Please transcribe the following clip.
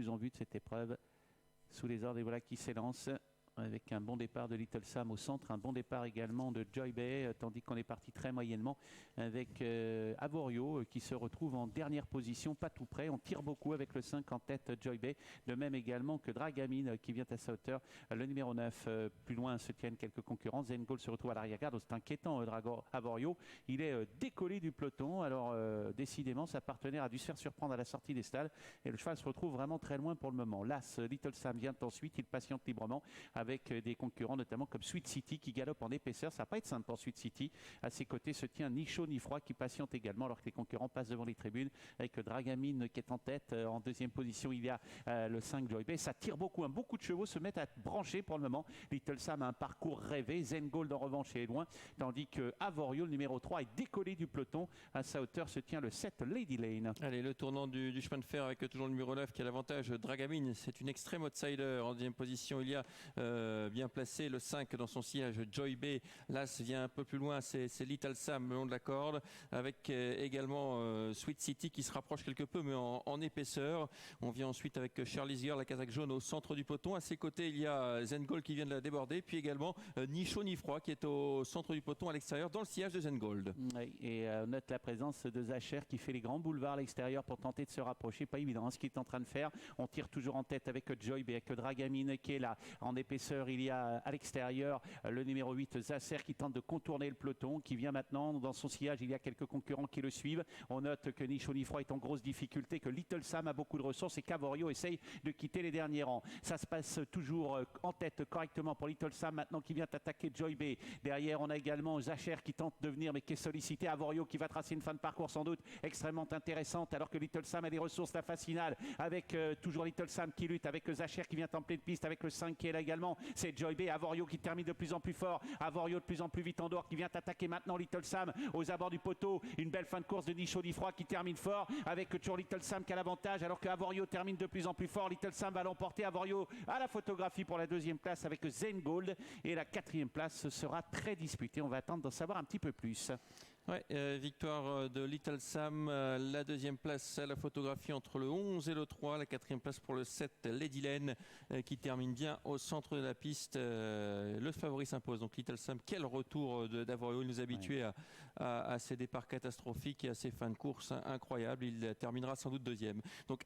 ont vu de cette épreuve sous les ordres. Et voilà qui s'élance avec un bon départ de Little Sam au centre, un bon départ également de Joy Bay, tandis qu'on est parti très moyennement avec Avorio qui se retrouve en dernière position, pas tout près. On tire beaucoup avec le 5 en tête, Joy Bay, de même également que Dragamine qui vient à sa hauteur. Le numéro 9, plus loin se tiennent quelques concurrents. Zengol se retrouve à l'arrière-garde. C'est inquiétant, Avorio. Il est décollé du peloton. Alors décidément, sa partenaire a dû se faire surprendre à la sortie des stalles et le cheval se retrouve vraiment très loin pour le moment. L'As, Little Sam vient ensuite, il patiente librement avec des concurrents notamment comme Sweet City qui galope en épaisseur. Ça va pas être simple pour Sweet City. À ses côtés se tient ni chaud ni froid qui patiente également alors que les concurrents passent devant les tribunes avec Dragamine qui est en tête. En deuxième position, il y a le 5 Joy Bay. Ça tire beaucoup. Beaucoup de chevaux se mettent à brancher pour le moment. Little Sam a un parcours rêvé. Zengold en revanche est loin. Tandis que Avorio, le numéro 3, est décollé du peloton. À sa hauteur se tient le 7 Lady Lane. Allez, le tournant du chemin de fer avec toujours le numéro 9 qui a l'avantage. Dragamine, c'est une extrême outsider. En deuxième position, il y a bien placé le 5 dans son sillage Joy Bay. L'As vient un peu plus loin, c'est Little Sam le long de la corde avec également Sweet City qui se rapproche quelque peu mais en épaisseur. On vient ensuite avec Charlie's Girl, la casaque jaune au centre du peloton. À ses côtés, il y a Zengold qui vient de la déborder, puis également ni chaud ni froid qui est au centre du peloton à l'extérieur dans le sillage de Zengold. Oui, et on note la présence de Zacher qui fait les grands boulevards à l'extérieur pour tenter de se rapprocher. Pas évident ce qu'il est en train de faire. On tire toujours en tête avec Joy Bay, avec Dragamine qui est là en épaisseur. Il y a à l'extérieur le numéro 8 Zacher qui tente de contourner le peloton, qui vient maintenant dans son sillage. Il y a quelques concurrents qui le suivent. On note que ni chaud ni froid est en grosse difficulté, que Little Sam a beaucoup de ressources et qu'Avorio essaye de quitter les derniers rangs. Ça se passe toujours en tête correctement pour Little Sam maintenant qui vient attaquer Joy Bay. Derrière, on a également Zacher qui tente de venir mais qui est sollicité. Avorio qui va tracer une fin de parcours sans doute extrêmement intéressante alors que Little Sam a des ressources. La phase finale avec toujours Little Sam qui lutte avec Zacher qui vient en pleine piste avec le 5 qui est là également. C'est Joy Bay. Avorio qui termine de plus en plus fort. Avorio de plus en plus vite en dehors qui vient attaquer maintenant Little Sam aux abords du poteau. Une belle fin de course de ni chaud ni froid qui termine fort avec toujours Little Sam qui a l'avantage alors que Avorio termine de plus en plus fort. Little Sam va l'emporter. Avorio à la photographie pour la deuxième place avec Zengold et la quatrième place sera très disputée. On va attendre d'en savoir un petit peu plus. Ouais, victoire de Little Sam, la deuxième place à la photographie entre le 11 et le 3, la quatrième place pour le 7 Lady Lane qui termine bien au centre de la piste. Le favori s'impose, donc Little Sam, quel retour d'Avorio, il nous habituait à ses départs catastrophiques et à ses fins de course incroyables, il terminera sans doute deuxième. Donc